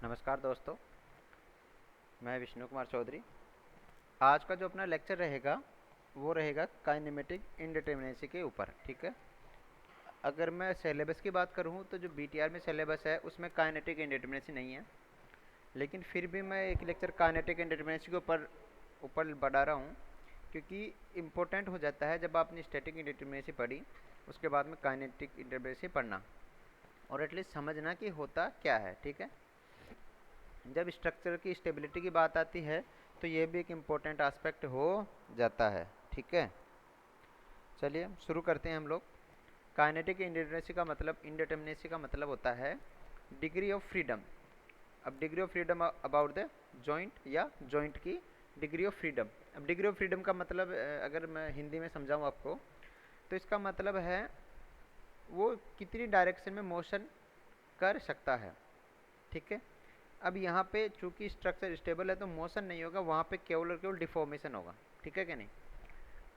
नमस्कार दोस्तों, मैं विष्णु कुमार चौधरी। आज का जो अपना लेक्चर रहेगा वो रहेगा काइनेमेटिक इंडिटरमिनेसी के ऊपर। ठीक है। अगर मैं सिलेबस की बात करूँ तो जो बीटीआर में सिलेबस है उसमें काइनेटिक इंडिटरमिनेसी नहीं है, लेकिन फिर भी मैं एक लेक्चर काइनेटिक इंडिटरमिनेसी के ऊपर ऊपर बढ़ा रहा हूँ, क्योंकि इम्पोर्टेंट हो जाता है जब आपने स्टैटिक इंडिटरमिनेसी पढ़ी उसके बाद में काइनेटिक इंडिटरमिनेसी पढ़ना और एटलीस्ट समझना कि होता क्या है। ठीक है। जब स्ट्रक्चर की स्टेबिलिटी की बात आती है तो ये भी एक इम्पोर्टेंट एस्पेक्ट हो जाता है। ठीक है। चलिए शुरू करते हैं हम लोग। काइनेटिक इंडिटरमिनेसी का मतलब होता है डिग्री ऑफ फ्रीडम। अब degree of freedom about the joint या जॉइंट की डिग्री ऑफ फ्रीडम। अब डिग्री ऑफ फ्रीडम का मतलब अगर मैं हिंदी में समझाऊँ आपको तो इसका मतलब है वो कितनी डायरेक्शन में मोशन कर सकता है। ठीक है। अब यहाँ पे चूंकि स्ट्रक्चर स्टेबल है तो मोशन नहीं होगा, वहाँ पे केवल और केवल डिफॉर्मेशन होगा। ठीक है कि नहीं।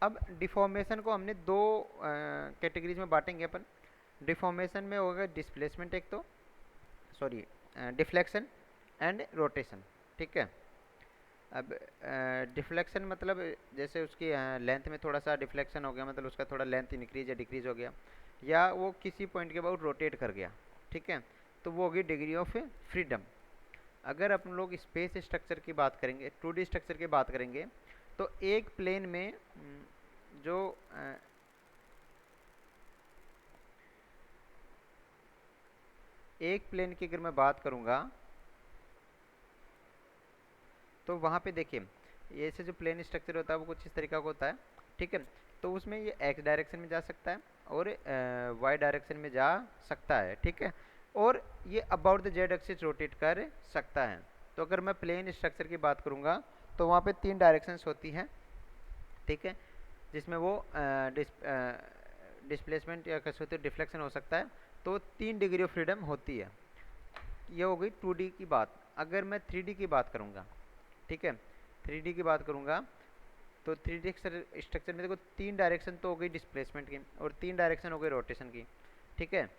अब डिफॉर्मेशन को हमने दो कैटेगरीज में बांटेंगे अपन। डिफॉर्मेशन में होगा डिस्प्लेसमेंट, एक तो सॉरी डिफ्लेक्शन एंड रोटेशन। ठीक है। अब डिफ्लेक्शन मतलब जैसे उसकी लेंथ में थोड़ा सा डिफ्लेक्शन हो गया, मतलब उसका थोड़ा लेंथ इंक्रीज या डिक्रीज हो गया, या वो किसी पॉइंट के बाद रोटेट कर गया। ठीक है। तो वो होगी डिग्री ऑफ फ्रीडम। अगर अपन लोग स्पेस स्ट्रक्चर की बात करेंगे, 2D स्ट्रक्चर की बात करेंगे, तो एक प्लेन में जो एक प्लेन की अगर मैं बात करूंगा तो वहाँ पे देखिए ऐसे जो प्लेन स्ट्रक्चर होता है वो कुछ इस तरीका का होता है। ठीक है। तो उसमें ये एक्स डायरेक्शन में जा सकता है और वाई डायरेक्शन में जा सकता है। ठीक है। और ये about the Z axis rotate कर सकता है। तो अगर मैं प्लेन स्ट्रक्चर की बात करूँगा तो वहाँ पे 3 डायरेक्शंस होती हैं। ठीक है। जिसमें वो डिस्प्लेसमेंट या कैसे होती है डिफ्लेक्शन हो सकता है। तो 3 डिग्री ऑफ फ्रीडम होती है। ये हो गई 2D की बात। अगर मैं 3D की बात करूँगा, ठीक है, 3D की बात करूँगा तो 3D स्ट्रक्चर में देखो 3 डायरेक्शन तो हो गई डिस्प्लेसमेंट की और 3 डायरेक्शन हो गई रोटेशन की। ठीक है।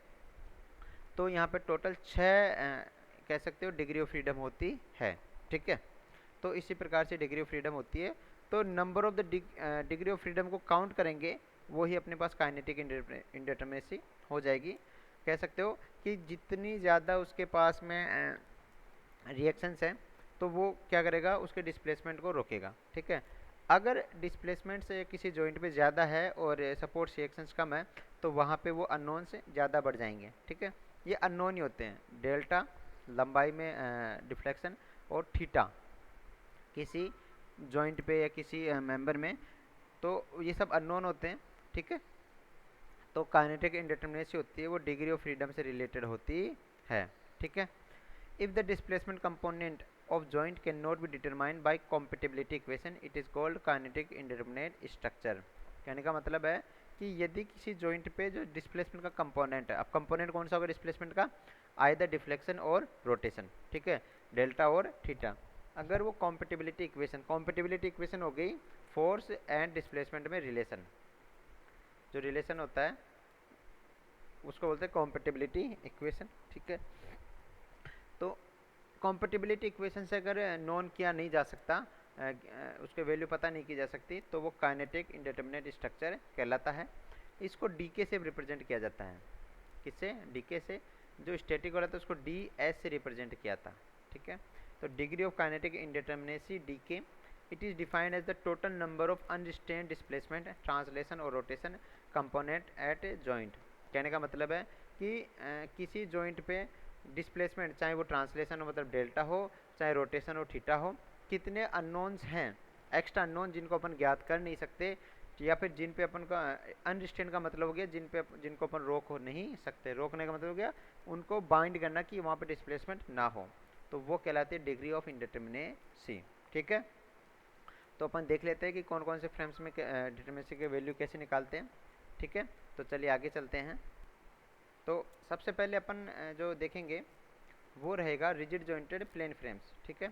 तो यहाँ पे टोटल 6 कह सकते हो डिग्री ऑफ फ्रीडम होती है। ठीक है। तो इसी प्रकार से डिग्री ऑफ फ्रीडम होती है। तो number of the degree of freedom को काउंट करेंगे वो ही अपने पास काइनेटिक इंडिटरमिनेसी हो जाएगी। कह सकते हो कि जितनी ज़्यादा उसके पास में रिएक्शंस हैं तो वो क्या करेगा, उसके डिस्प्लेसमेंट को रोकेगा। ठीक है। अगर डिस्प्लेसमेंट से किसी जॉइंट पे ज़्यादा है और सपोर्ट रिएक्शंस कम है तो वहाँ पे वो अननोन से ज़्यादा बढ़ जाएंगे। ठीक है। ये अननोन ही होते हैं, डेल्टा लंबाई में डिफ्लेक्शन और थीटा किसी जॉइंट पे या किसी मेंबर में, तो ये सब अननोन होते हैं। ठीक है। तो काइनेटिक इंडिटरमिनेसी होती है वो डिग्री ऑफ फ्रीडम से रिलेटेड होती है। ठीक है। If the displacement component of joint cannot be determined by compatibility equation it is called kinetic indeterminate structure। कहने का मतलब है कि यदि किसी जॉइंट पे जो डिस्प्लेसमेंट का कंपोनेंट है, अब कंपोनेंट कौन सा होगा डिस्प्लेसमेंट का, आइदर डिफ्लेक्शन और रोटेशन। ठीक है। डेल्टा और थीटा। अगर वो कॉम्पेटिबिलिटी इक्वेशन हो गई फोर्स एंड डिस्प्लेसमेंट में रिलेशन, जो रिलेशन होता है उसको बोलते हैं कॉम्पेटिबिलिटी इक्वेशन। ठीक है। तो कॉम्पेटिबिलिटी इक्वेशन से अगर नॉन किया नहीं जा सकता, उसके वैल्यू पता नहीं की जा सकती, तो वो काइनेटिक इंडिटरमिनेट स्ट्रक्चर कहलाता है। इसको डीके से रिप्रेजेंट किया जाता है। किससे? डीके से। जो स्टैटिक वाला था उसको डी एस से रिप्रेजेंट किया था। ठीक है। तो degree of kinetic indeterminacy DK it is defined as the total number of unrestrained displacement, translation और रोटेशन कंपोनेंट एट जॉइंट। कहने का मतलब है कि किसी जॉइंट पे डिस्प्लेसमेंट, चाहे वो ट्रांसलेशन हो मतलब डेल्टा हो, चाहे रोटेशन हो थीटा हो, कितने अननोन्स हैं, एक्स्ट्रा अननोन जिनको अपन ज्ञात कर नहीं सकते, या फिर जिन पे अपन का अनरिस्ट्रेन का मतलब हो गया जिनको अपन रोक हो नहीं सकते, रोकने का मतलब हो गया उनको बाइंड करना कि वहाँ पे डिस्प्लेसमेंट ना हो, तो वो कहलाती है डिग्री ऑफ इंडिटरमिनेसी। ठीक है। तो अपन देख लेते हैं कि कौन कौन से फ्रेम्स में डिटरमिनेसी के वैल्यू कैसे निकालते हैं। ठीक है। तो चलिए आगे चलते हैं। तो सबसे पहले अपन जो देखेंगे वो रहेगा रिजिड जॉइंटेड प्लेन फ्रेम्स। ठीक है।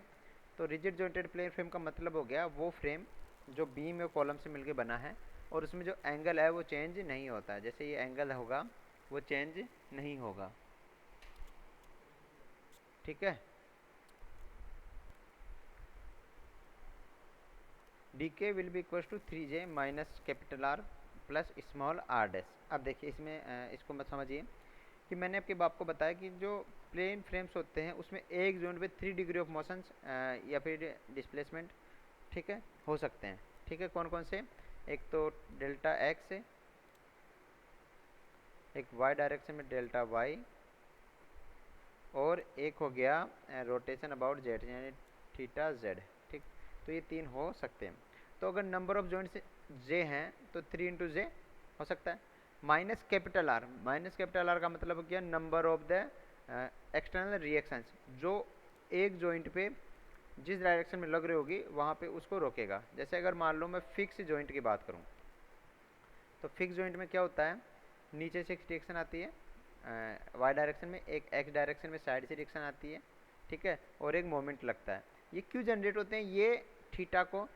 तो रिजिड जॉइंटेड प्लेन फ्रेम का मतलब हो गया वो फ्रेम जो बीम और कॉलम से मिलकर बना है और उसमें जो एंगल है वो चेंज नहीं होता है। जैसे ये एंगल होगा वो चेंज नहीं होगा। ठीक है। डी के will be equal to 3J minus capital R plus small R dash. अब देखिए इसमें इसको मत समझिए कि मैंने आपके बाप को बताया कि जो प्लेन फ्रेम्स होते हैं उसमें एक जोन पे 3 डिग्री ऑफ मोशन या फिर डिस्प्लेसमेंट, ठीक है, हो सकते हैं। ठीक है, कौन कौन से? एक तो डेल्टा एक्स, एक वाई डायरेक्शन में डेल्टा वाई, और एक हो गया रोटेशन अबाउट जेड यानी थीटा जेड। ठीक, तो ये 3 हो सकते हैं। तो अगर नंबर ऑफ जॉइंट्स जे हैं तो 3 इंटू जे हो सकता है। माइनस कैपिटल आर का मतलब हो गया number of the external reactions, जो एक जॉइंट पे जिस डायरेक्शन में लग रही होगी वहाँ पे उसको रोकेगा। जैसे अगर मान लो मैं फिक्स जॉइंट की बात करूँ तो फिक्स जॉइंट में क्या होता है, नीचे से एक रिएक्शन आती है वाई डायरेक्शन में, एक एक्स डायरेक्शन में साइड से रिएक्शन आती है, ठीक है, और एक मोमेंट लगता है। ये क्यों जनरेट होते हैं? ये थीटा को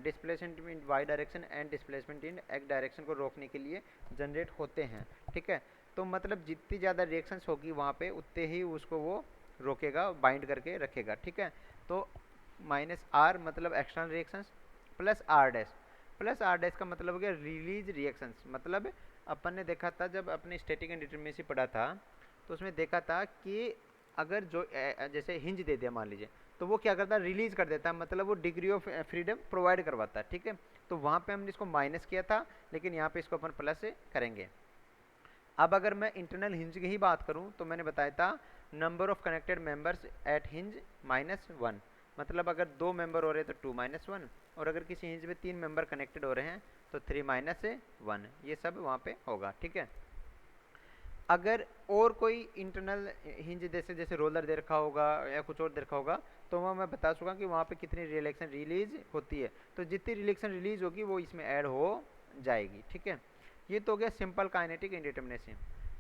displacement in Y direction and displacement in X direction को रोकने के लिए जनरेट होते हैं। ठीक है, तो मतलब जितनी ज़्यादा रिएक्शंस होगी वहाँ पे उतने ही उसको वो रोकेगा, बाइंड करके रखेगा। ठीक है, तो माइनस आर मतलब external reactions, plus R dash का मतलब हो गया रिलीज रिएक्शंस। मतलब अपन ने देखा था जब अपने स्टैटिक एंड डिटरमिनेसी पढ़ा था तो उसमें देखा था कि अगर जो जैसे हिंज दे दिया मान लीजिए तो वो क्या करता है, रिलीज कर देता है, मतलब वो डिग्री ऑफ फ्रीडम प्रोवाइड करवाता है। ठीक है, तो वहाँ पे हमने इसको माइनस किया था, लेकिन यहाँ पे इसको अपन प्लस करेंगे। अब अगर मैं इंटरनल हिंज की ही बात करूँ तो मैंने बताया था number of connected members eight hinge -1, मतलब अगर 2 मेंबर हो रहे हैं तो 2 - 1, और अगर किसी हिंज में 3 मेंबर कनेक्टेड हो रहे हैं तो 3 - 1, ये सब वहाँ पे होगा। ठीक है, अगर और कोई इंटरनल हिंज जैसे रोलर दे रखा होगा या कुछ और दे रखा होगा तो वहाँ मैं बता चुका कि वहाँ पे कितनी रिलेक्शन रिलीज होती है, तो जितनी रिलेक्शन रिलीज होगी वो इसमें ऐड हो जाएगी। ठीक है, ये तो हो गया सिंपल काइनेटिक इंडिटरमिनेसी।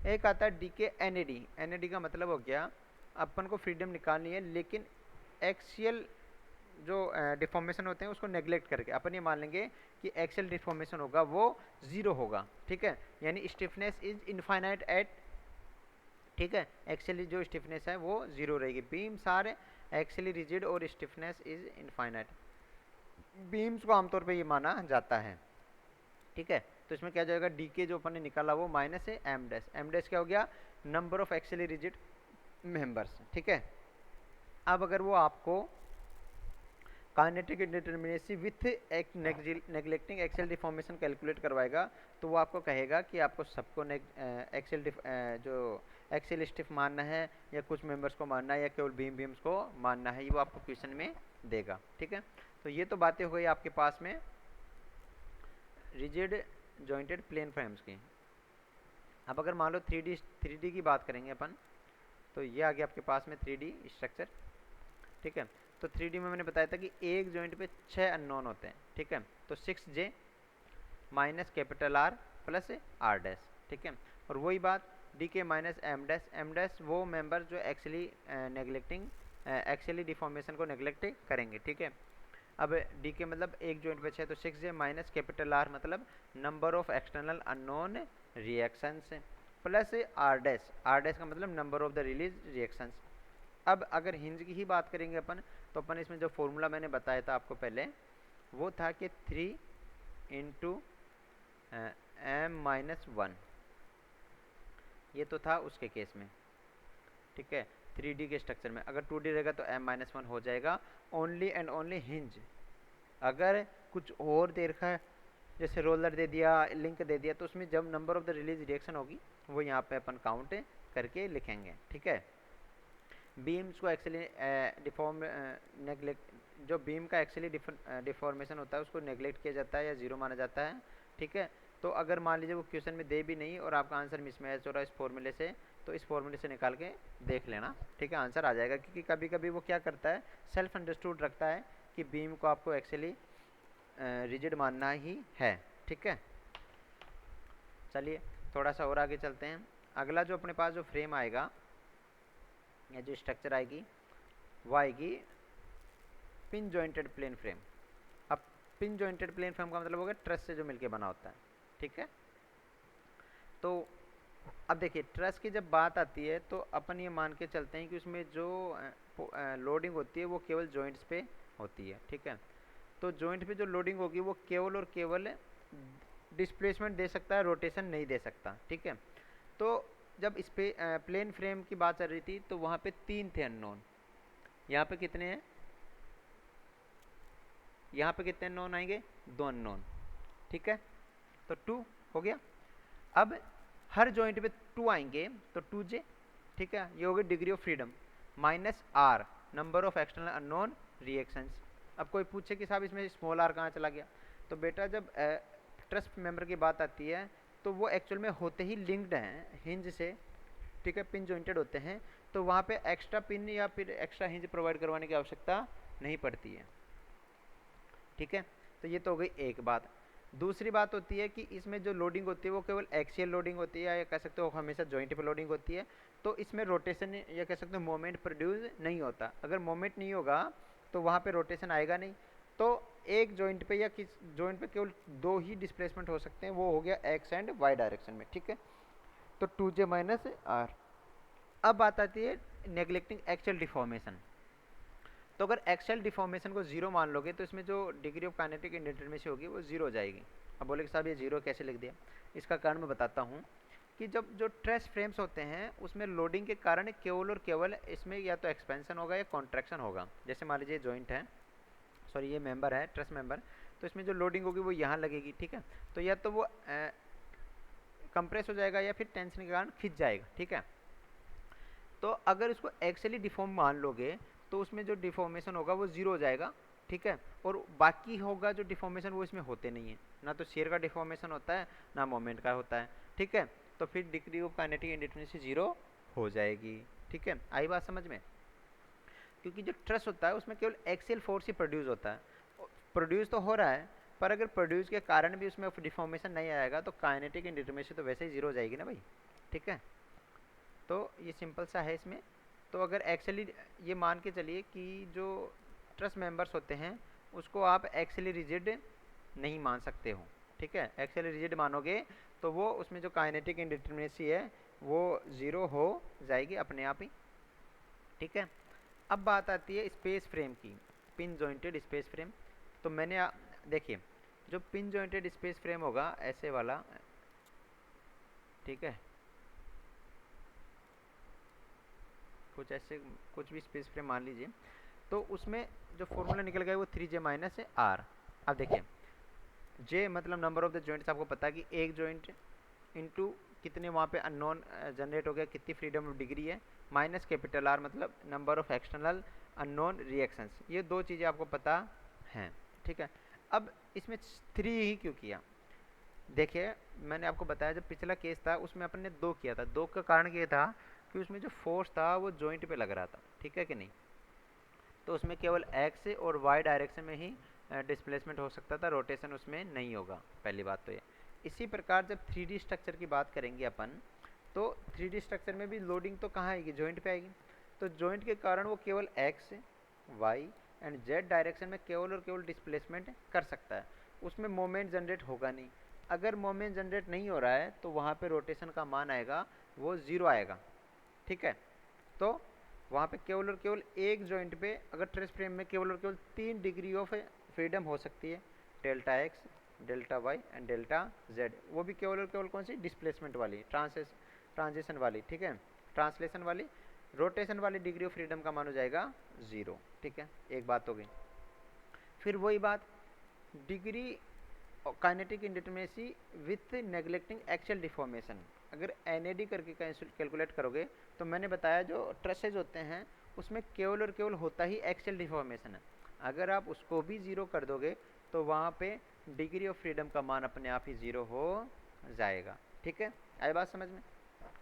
एक आता है डी के एनएडी का मतलब हो गया अपन को फ्रीडम निकालनी है, लेकिन एक्सियल जो डिफॉर्मेशन होते हैं उसको नेग्लेक्ट करके अपन ये मान लेंगे कि एक्सियल डिफॉर्मेशन होगा वो 0 होगा। ठीक है, यानी स्टिफनेस इज इनफाइनाइट एट, ठीक है, एक्सियली जो स्टिफनेस है वो 0 रहेगी। बीम्स आर एक्सियली रिजिड और स्टिफनेस इज इनफाइनाइट, बीम्स को आमतौर पे ये माना जाता है। ठीक है, तो इसमें क्या जाएगा, डी के जो अपन ने निकाला वो माइनस है एम डैश क्या हो गया, number of axially rigid members. ठीक है, अब अगर वो आपको काइनेटिक इंडिटरमिनेसी विथ एक नेग्लेक्टिंग एक्सियल डिफॉर्मेशन कैलकुलेट करवाएगा तो वो आपको कहेगा कि आपको सबको एक्सियल जो एक्सियल स्टिफ मानना है या कुछ मेंबर्स को मानना है या केवल बीम्स को मानना है, ये वो आपको क्वेश्चन में देगा। ठीक है, तो ये तो बातें हो गई आपके पास में रिजिड जॉइंटेड प्लेन फ्रेम्स की। अब अगर मान लो 3D की बात करेंगे अपन, तो ये आ गया आपके पास में 3D स्ट्रक्चर। ठीक है, तो 3D में मैंने बताया था कि एक जॉइंट पे 6 अननोन होते हैं। ठीक है, तो 6J minus capital R plus R dash. ठीक है, और वही बात डी के माइनस एम डैश वो मेंबर जो एक्चुअली नेग्लेक्टिंग एक्चुअली डिफॉर्मेशन को नेग्लेक्ट करेंगे। ठीक है, अब डी के मतलब एक जॉइंट पे 6, तो 6J माइनस कैपिटल आर मतलब number of external unknown reactions plus R dash का मतलब number of the release reactions. अब अगर हिंज की ही बात करेंगे अपन तो अपन इसमें जो फॉर्मूला मैंने बताया था आपको पहले वो था कि 3 इंटू m-1, ये तो था उसके केस में। ठीक है, 3D के स्ट्रक्चर में अगर 2D रहेगा तो m-1 हो जाएगा ओनली एंड ओनली हिंज। अगर कुछ और दे रखा है जैसे रोलर दे दिया, लिंक दे दिया, तो उसमें जब number of the release reaction होगी वो यहाँ पे अपन काउंट करके लिखेंगे। ठीक है, बीम्स को एक्चुअली नेग्लेक्ट, जो बीम का एक्चुअली डिफॉर्मेशन होता है उसको नेग्लेक्ट किया जाता है या 0 माना जाता है। ठीक है, तो अगर मान लीजिए वो क्वेश्चन में दे भी नहीं और आपका आंसर मिसमैच हो रहा है इस फॉर्मूले से, तो इस फॉर्मूले से निकाल के देख लेना। ठीक है, आंसर आ जाएगा, क्योंकि कभी कभी वो क्या करता है सेल्फ अंडरस्टूड रखता है कि बीम को आपको एक्चुअली रिजिड मानना ही है। ठीक है, चलिए थोड़ा सा और आगे चलते हैं। अगला जो अपने पास जो फ्रेम आएगा या जो स्ट्रक्चर आएगी वो आएगी पिन जॉइंटेड प्लेन फ्रेम। अब पिन जॉइंटेड प्लेन फ्रेम का मतलब होगा ट्रस से जो मिलके बना होता है। ठीक है, तो अब देखिए ट्रस की जब बात आती है तो अपन ये मान के चलते हैं कि उसमें जो लोडिंग होती है वो केवल जॉइंट्स पे होती है। ठीक है, तो जॉइंट पे जो लोडिंग होगी वो केवल और केवल डिस्प्लेसमेंट दे सकता है, रोटेशन नहीं दे सकता। ठीक है, तो जब इस पे प्लेन फ्रेम की बात चल रही थी तो वहाँ पे 3 थे अननोन, यहाँ पे कितने हैं, यहाँ पे कितने अननोन आएंगे, 2 अननोन। ठीक है, तो 2 हो गया। अब हर जॉइंट पे 2 आएंगे तो 2j। ठीक है, ये हो गई degree of freedom minus R number of external unknown reactions. अब कोई पूछे कि साहब इसमें स्मॉल आर कहाँ चला गया, तो बेटा जब ट्रस्ट मेंबर की बात आती है तो वो एक्चुअल में होते ही लिंक्ड हैं हिंज से। ठीक है, पिन जॉइंटेड होते हैं, तो वहाँ पे एक्स्ट्रा पिन या फिर एक्स्ट्रा हिंज प्रोवाइड करवाने की आवश्यकता नहीं पड़ती है। ठीक है, तो ये तो हो गई एक बात। दूसरी बात होती है कि इसमें जो लोडिंग होती है वो केवल एक्सियल लोडिंग होती है, या कह सकते हो हमेशा जॉइंट पे लोडिंग होती है, तो इसमें रोटेशन या कह सकते हो मोमेंट प्रोड्यूस नहीं होता। अगर मोमेंट नहीं होगा तो वहाँ पे रोटेशन आएगा नहीं। तो एक जॉइंट पे या किस जॉइंट पे केवल 2 ही डिस्प्लेसमेंट हो सकते हैं, वो हो गया एक्स एंड वाई डायरेक्शन में। ठीक है, तो 2j माइनस आर। अब बात आती है नेग्लेक्टिंग एक्सियल डिफॉर्मेशन। तो अगर एक्सियल डिफॉर्मेशन को 0 मान लोगे तो इसमें जो डिग्री ऑफ काइनेटिक इंडिटरमेसी होगी वो 0 हो जाएगी। अब बोले कि साहब ये 0 कैसे लिख दिया, इसका कारण मैं बताता हूँ कि जब जो ट्रेस फ्रेम्स होते हैं उसमें लोडिंग के कारण केवल और केवल इसमें या तो एक्सपेंशन होगा या कॉन्ट्रैक्शन होगा। जैसे मान लीजिए जॉइंट है, सॉरी ये मेंबर है ट्रेस मेंबर, तो इसमें जो लोडिंग होगी वो यहाँ लगेगी। ठीक है, तो या तो वो कंप्रेस हो जाएगा या फिर टेंशन के कारण खिंच जाएगा। ठीक है, तो अगर इसको एक्चुअली डिफॉर्म मान लोगे तो उसमें जो डिफॉर्मेशन होगा वो 0 हो जाएगा। ठीक है, और बाकी होगा जो डिफॉर्मेशन वो इसमें होते नहीं है, ना तो शेयर का डिफॉर्मेशन होता है ना मोमेंट का होता है। ठीक है, तो फिर डिग्री ऑफ काइनेटिक इंडिटरमिनेसी 0 हो जाएगी। ठीक है, आई बात समझ में, क्योंकि जो ट्रस होता है उसमें केवल एक्सियल फोर्स ही प्रोड्यूस होता है, प्रोड्यूस तो हो रहा है पर अगर प्रोड्यूस के कारण भी उसमें डिफॉर्मेशन नहीं आएगा तो काइनेटिक इंडिटरमिनेसी तो वैसे ही 0 हो जाएगी ना भाई। ठीक है, तो ये सिंपल सा है इसमें। तो अगर एक्चुअली ये मान के चलिए कि जो ट्रस्ट मेंबर्स होते हैं उसको आप एक्चुअली रिजिड नहीं मान सकते हो। ठीक है, एक्चुअली रिजिड मानोगे तो वो उसमें जो काइनेटिक इंडिटरमिनेसी है वो 0 हो जाएगी अपने आप ही। ठीक है, अब बात आती है स्पेस फ्रेम की, पिन जॉइंटेड स्पेस फ्रेम। तो मैंने देखिए जो पिन जॉइंटेड स्पेस फ्रेम होगा ऐसे वाला, ठीक है, कुछ ऐसे कुछ भी स्पेस फ्रेम मान लीजिए, तो उसमें जो फॉर्मूला निकल गया वो 3j माइनस आर। अब देखिए j मतलब नंबर ऑफ द जॉइंट्स, आपको पता है कि एक जॉइंट इनटू कितने वहाँ पे अननोन जनरेट हो गया, कितनी फ्रीडम ऑफ डिग्री है, माइनस कैपिटल आर मतलब number of external unknown reactions. ये 2 चीज़ें आपको पता हैं। ठीक है, अब इसमें 3 ही क्यों किया, देखिए मैंने आपको बताया जब पिछला केस था उसमें अपन ने 2 किया था। 2 का कारण ये था कि उसमें जो फोर्स था वो जॉइंट पे लग रहा था। ठीक है कि नहीं, तो उसमें केवल एक्स और वाई डायरेक्शन में ही डिस्प्लेसमेंट हो सकता था, रोटेशन उसमें नहीं होगा, पहली बात तो ये। इसी प्रकार जब 3D स्ट्रक्चर की बात करेंगे अपन, तो 3D स्ट्रक्चर में भी लोडिंग तो कहाँ आएगी, जॉइंट पे आएगी। तो जॉइंट के कारण वो केवल X Y and Z direction में केवल और केवल डिस्प्लेसमेंट कर सकता है, उसमें मोमेंट जनरेट होगा नहीं। अगर मोमेंट जनरेट नहीं हो रहा है तो वहाँ पे रोटेशन का मान आएगा वो 0 आएगा। ठीक है, तो वहाँ पे केवल और केवल एक जॉइंट पे अगर ट्रेस फ्रेम में केवल और केवल 3 डिग्री ऑफ फ्रीडम हो सकती है, delta X, delta Y and delta Z, वो भी केवल और केवल कौन सी, डिस्प्लेसमेंट वाली, ट्रांजिशन वाली। ठीक है, ट्रांसलेशन वाली। रोटेशन वाली डिग्री ऑफ फ्रीडम का मान हो जाएगा 0। ठीक है, एक बात हो गई। फिर वही बात degree kinetic indeterminacy with neglecting axial deformation, अगर NAD करके कैलकुलेट करोगे तो मैंने बताया जो ट्रसेज होते हैं उसमें केवल और केवल होता ही एक्सियल डिफॉर्मेशन है। अगर आप उसको भी 0 कर दोगे तो वहाँ पे डिग्री ऑफ फ्रीडम का मान अपने आप ही 0 हो जाएगा। ठीक है, आई बात समझ में।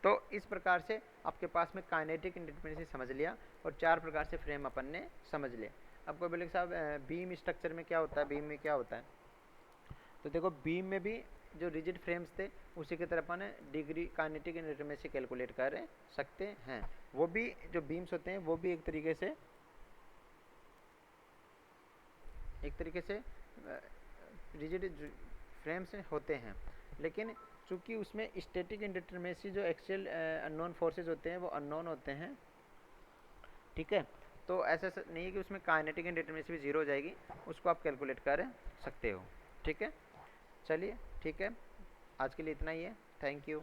तो इस प्रकार से आपके पास में काइनेटिक इंडिटरमिनेसी समझ लिया और 4 प्रकार से फ्रेम अपन ने समझ लिया। अब कोई बोले साहब बीम स्ट्रक्चर में क्या होता है, बीम में क्या होता है, तो देखो बीम में भी जो रिजिड फ्रेम्स थे उसी की तरह अपन डिग्री काइनेटिक इंडिटरमिनेसी कैलकुलेट कर सकते हैं। वो भी जो बीम्स होते हैं वो भी एक तरीके से रिजिड फ्रेम्स होते हैं, लेकिन चूंकि उसमें स्टैटिक इंडिटरमिनेसी जो एक्सियल अननोन फोर्सेज होते हैं वो अननोन होते हैं। ठीक है, तो ऐसा नहीं है कि उसमें काइनेटिक इंडिटरमिनेसी भी जीरो हो जाएगी, उसको आप कैलकुलेट कर सकते हो। ठीक है, चलिए ठीक है, आज के लिए इतना ही है। Thank you.